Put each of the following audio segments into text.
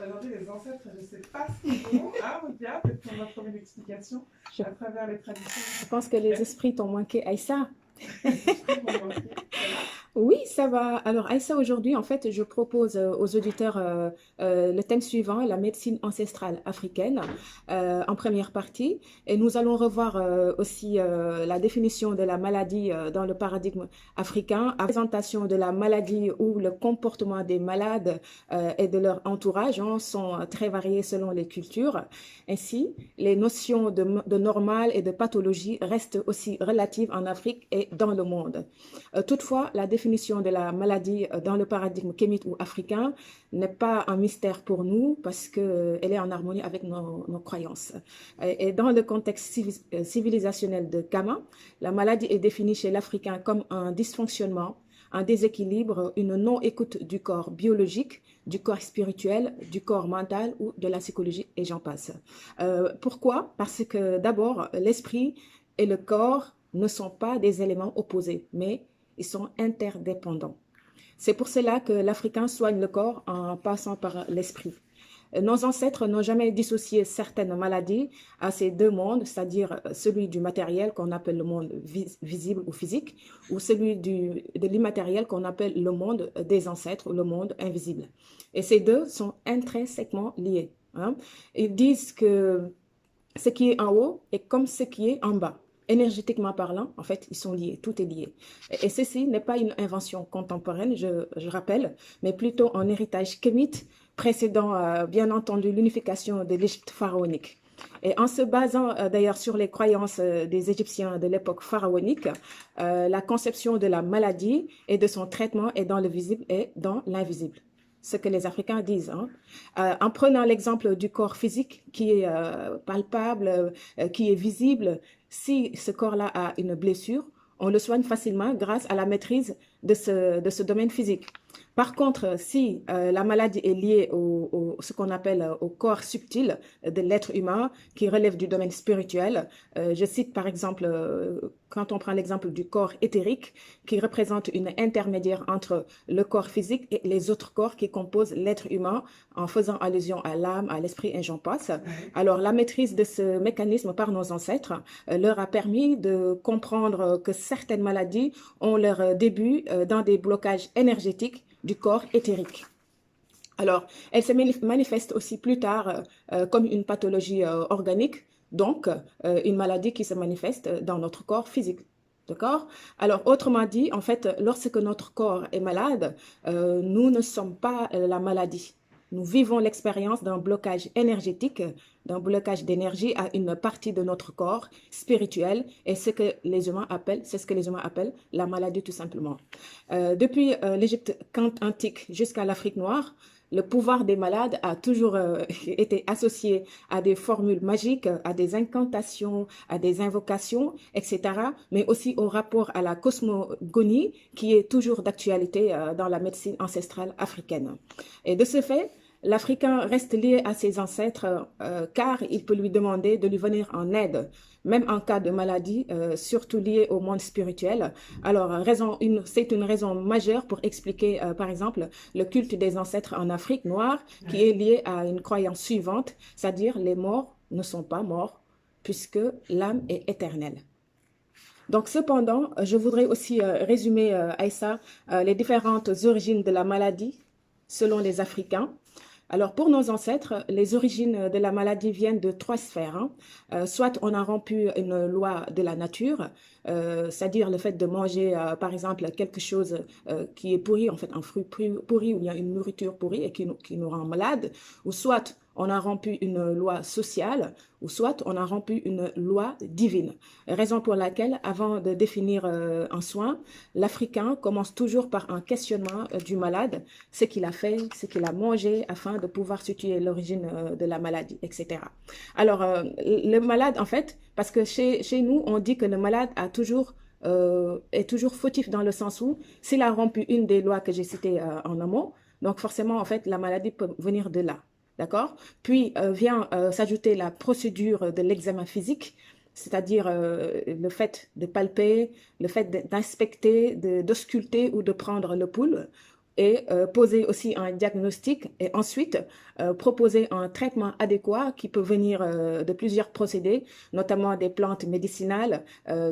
Aujourd'hui, les ancêtres, je ne sais pas ce qu'ils font. Ah, regarde, peut-être qu'on va trouver une explication Je, à travers les traditions je pense que les africaines. esprits t'ont manqué, Aïssa. Les esprits vont manquer. Ça va? Oui, ça va. Alors, Aïssa, aujourd'hui, en fait, je propose aux auditeurs le thème suivant, la médecine ancestrale africaine, en première partie. Et nous allons revoir aussi la définition de la maladie dans le paradigme africain, la présentation de la maladie ou le comportement des malades et de leur entourage sont très variés selon les cultures. Ainsi, les notions de normal et de pathologie restent aussi relatives en Afrique et dans le monde. Toutefois, la définition de la maladie dans le paradigme kémite ou africain n'est pas un mystère pour nous parce qu'elle est en harmonie avec nos croyances. Et dans le contexte civilisationnel de Kama, la maladie est définie chez l'Africain comme un dysfonctionnement, un déséquilibre, une non-écoute du corps biologique, du corps spirituel, du corps mental ou de la psychologie et j'en passe. Pourquoi? Parce que d'abord, l'esprit et le corps ne sont pas des éléments opposés, mais ils sont interdépendants. C'est pour cela que l'Africain soigne le corps en passant par l'esprit. Nos ancêtres n'ont jamais dissocié certaines maladies à ces deux mondes, c'est-à-dire celui du matériel qu'on appelle le monde visible ou physique, ou celui de l'immatériel qu'on appelle le monde des ancêtres ou le monde invisible. Et ces deux sont intrinsèquement liés. Hein. Ils disent que ce qui est en haut est comme ce qui est en bas. Énergétiquement parlant, en fait, ils sont liés, tout est lié. Et ceci n'est pas une invention contemporaine, je rappelle, mais plutôt un héritage kémite précédant, bien entendu, l'unification de l'Égypte pharaonique. Et en se basant d'ailleurs sur les croyances des Égyptiens de l'époque pharaonique, la conception de la maladie et de son traitement est dans le visible et dans l'invisible, ce que les Africains disent. Hein. En prenant l'exemple du corps physique qui est palpable, qui est visible, si ce corps-là a une blessure, on le soigne facilement grâce à la maîtrise de ce domaine physique. Par contre, si la maladie est liée ce qu'on appelle au corps subtil de l'être humain, qui relève du domaine spirituel, je cite par exemple, quand on prend l'exemple du corps éthérique, qui représente une intermédiaire entre le corps physique et les autres corps qui composent l'être humain, en faisant allusion à l'âme, à l'esprit et j'en passe. Ouais. Alors, la maîtrise de ce mécanisme par nos ancêtres leur a permis de comprendre que certaines maladies ont leur début dans des blocages énergétiques du corps éthérique. Alors, elle se manifeste aussi plus tard comme une pathologie organique, donc une maladie qui se manifeste dans notre corps physique. D'accord? Alors, autrement dit, en fait, lorsque notre corps est malade, nous ne sommes pas la maladie. Nous vivons l'expérience d'un blocage énergétique, d'un blocage d'énergie à une partie de notre corps spirituel, et c'est ce que les humains appellent la maladie tout simplement. Depuis l'Égypte antique jusqu'à l'Afrique noire, le pouvoir des malades a toujours été associé à des formules magiques, à des incantations, à des invocations, etc., mais aussi au rapport à la cosmogonie qui est toujours d'actualité dans la médecine ancestrale africaine. Et de ce fait, l'Africain reste lié à ses ancêtres car il peut lui demander de lui venir en aide, même en cas de maladie, surtout liée au monde spirituel. Alors, c'est une raison majeure pour expliquer, par exemple, le culte des ancêtres en Afrique noire, qui Ouais. est lié à une croyance suivante, c'est-à-dire les morts ne sont pas morts, puisque l'âme est éternelle. Donc, cependant, je voudrais aussi résumer, Aïssa, les différentes origines de la maladie selon les Africains. Alors, pour nos ancêtres, les origines de la maladie viennent de trois sphères. Hein. Soit on a rompu une loi de la nature, c'est-à-dire le fait de manger, par exemple, quelque chose qui est pourri, en fait, un fruit pourri ou bien une nourriture pourrie et qui nous rend malade, ou soit on a rompu une loi sociale, ou soit on a rompu une loi divine. Raison pour laquelle, avant de définir un soin, l'Africain commence toujours par un questionnement du malade, ce qu'il a fait, ce qu'il a mangé, afin de pouvoir situer l'origine de la maladie, etc. Alors, le malade, en fait, parce que chez nous, on dit que le malade est toujours fautif dans le sens où, s'il a rompu une des lois que j'ai citées en amont, donc forcément, en fait, la maladie peut venir de là. D'accord? Puis vient s'ajouter la procédure de l'examen physique, c'est-à-dire le fait de palper, le fait d'inspecter, d'ausculter ou de prendre le pouls, et poser aussi un diagnostic et ensuite proposer un traitement adéquat qui peut venir de plusieurs procédés, notamment des plantes médicinales,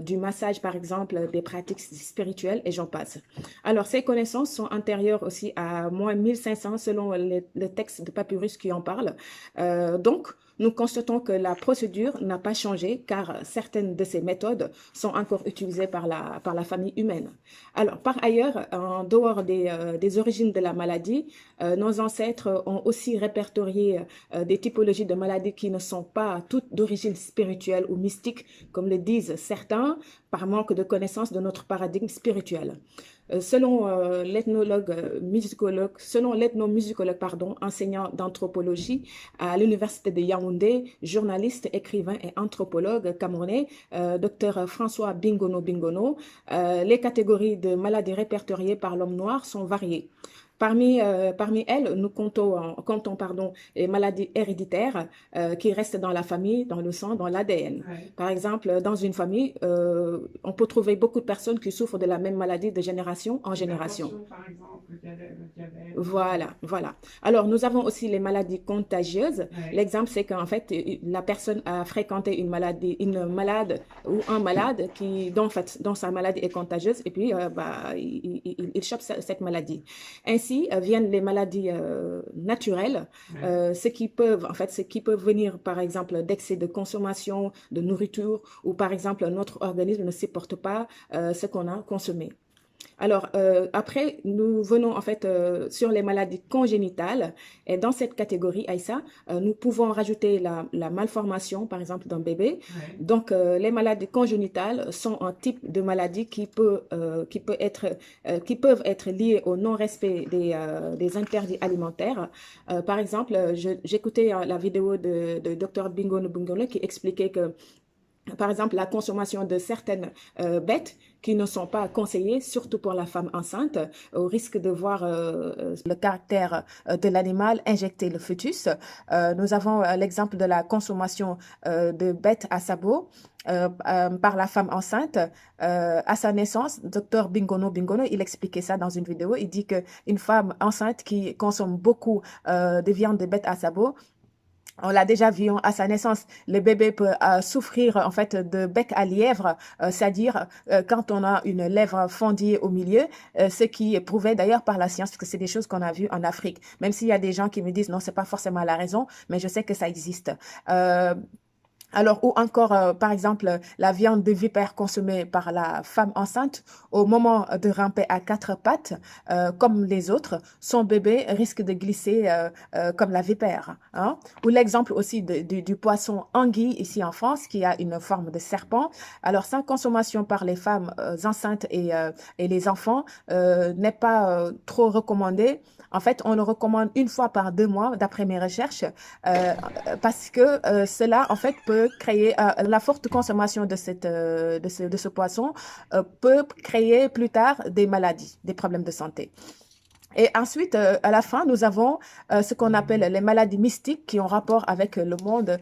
du massage par exemple, des pratiques spirituelles et j'en passe. Alors ces connaissances sont antérieures aussi à moins 1500 selon le texte de Papyrus qui en parle. Donc, nous constatons que la procédure n'a pas changé car certaines de ces méthodes sont encore utilisées par la famille humaine. Alors, par ailleurs, en dehors des origines de la maladie, nos ancêtres ont aussi répertorié des typologies de maladies qui ne sont pas toutes d'origine spirituelle ou mystique, comme le disent certains, par manque de connaissance de notre paradigme spirituel. Selon l'ethnomusicologue, enseignant d'anthropologie à l'université de Yaoundé, journaliste, écrivain et anthropologue camerounais, Dr François Bingono, les catégories de maladies répertoriées par l'homme noir sont variées. Parmi elles, nous comptons les maladies héréditaires qui restent dans la famille, dans le sang, dans l'ADN. Ouais. Par exemple, dans une famille, on peut trouver beaucoup de personnes qui souffrent de la même maladie de génération en génération. Par exemple, le diabète. Voilà. Alors, nous avons aussi les maladies contagieuses. Ouais. L'exemple, c'est qu'en fait, la personne a fréquenté une malade ou un malade dont sa maladie est contagieuse et puis il chope cette maladie. Ainsi, viennent les maladies naturelles, ce qui peuvent venir par exemple d'excès de consommation de nourriture ou par exemple notre organisme ne supporte pas ce qu'on a consommé. Alors, après, nous venons en fait sur les maladies congénitales. Et dans cette catégorie, Aïssa, nous pouvons rajouter la malformation, par exemple, d'un bébé. Ouais. Donc, les maladies congénitales sont un type de maladie qui peuvent être liées au non-respect des interdits alimentaires. Par exemple, j'écoutais la vidéo de Dr Bingono qui expliquait que par exemple, la consommation de certaines bêtes qui ne sont pas conseillées, surtout pour la femme enceinte, au risque de voir le caractère de l'animal injecter le fœtus. Nous avons l'exemple de la consommation de bêtes à sabots par la femme enceinte à sa naissance. Dr Bingono, il expliquait ça dans une vidéo. Il dit qu'une femme enceinte qui consomme beaucoup de viande de bêtes à sabots, on l'a déjà vu à sa naissance, le bébé peut souffrir en fait de bec à lièvre, c'est-à-dire quand on a une lèvre fendue au milieu, ce qui est prouvé d'ailleurs par la science, parce que c'est des choses qu'on a vues en Afrique. Même s'il y a des gens qui me disent non, c'est pas forcément la raison, mais je sais que ça existe. Alors, ou encore, par exemple, la viande de vipère consommée par la femme enceinte, au moment de ramper à quatre pattes, comme les autres, son bébé risque de glisser comme la vipère. Hein? Ou l'exemple aussi du poisson anguille ici en France, qui a une forme de serpent. Alors, sa consommation par les femmes enceintes et les enfants n'est pas trop recommandée. En fait, on le recommande une fois par 2 mois, d'après mes recherches, parce que cela, en fait, peut créer la forte consommation de ce poisson peut créer plus tard des maladies, des problèmes de santé. Et ensuite, à la fin, nous avons ce qu'on appelle les maladies mystiques qui ont rapport avec le monde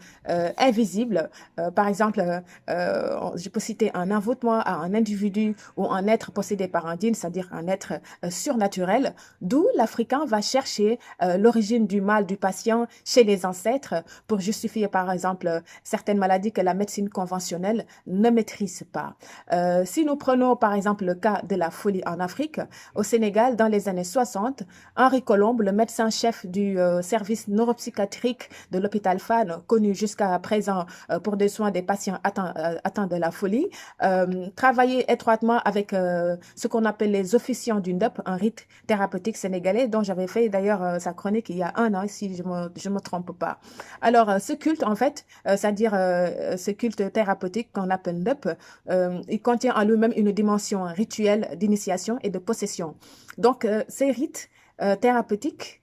invisible. Par exemple, je peux citer un envoûtement à un individu ou un être possédé par un djinn, c'est-à-dire un être surnaturel, d'où l'Africain va chercher l'origine du mal du patient chez les ancêtres pour justifier, par exemple, certaines maladies que la médecine conventionnelle ne maîtrise pas. Si nous prenons, par exemple, le cas de la folie en Afrique, au Sénégal, dans les années 60, Henri Colombe, le médecin-chef du service neuropsychiatrique de l'hôpital Fann, connu jusqu'à présent pour des soins des patients atteints de la folie, travaillait étroitement avec ce qu'on appelle les officiants du NDEP, un rite thérapeutique sénégalais dont j'avais fait d'ailleurs sa chronique il y a 1 an, si je me trompe pas. Alors, ce culte, en fait, c'est-à-dire ce culte thérapeutique qu'on appelle NDEP, il contient en lui-même une dimension rituelle d'initiation et de possession. Donc, ces rites thérapeutiques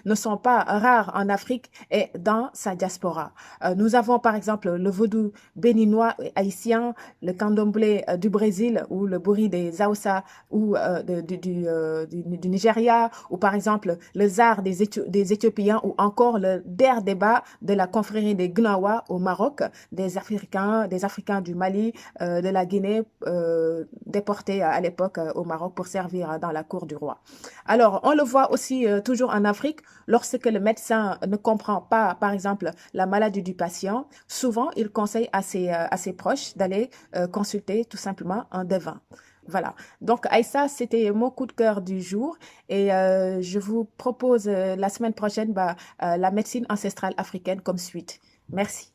ne sont pas rares en Afrique et dans sa diaspora. Nous avons par exemple le vaudou béninois et haïtien, le candomblé du Brésil ou le bori des Hausa ou du Nigeria, ou par exemple le zar des Éthiopiens, ou encore le der débat de la confrérie des Gnawa au Maroc, des Africains du Mali, de la Guinée, déportés à l'époque au Maroc pour servir dans la cour du roi. Alors, on le voit aussi toujours en Afrique, lorsque le médecin ne comprend pas, par exemple, la maladie du patient, souvent il conseille à ses proches d'aller consulter tout simplement un devin. Voilà. Donc, Aïssa, c'était mon coup de cœur du jour et je vous propose la semaine prochaine la médecine ancestrale africaine comme suite. Merci.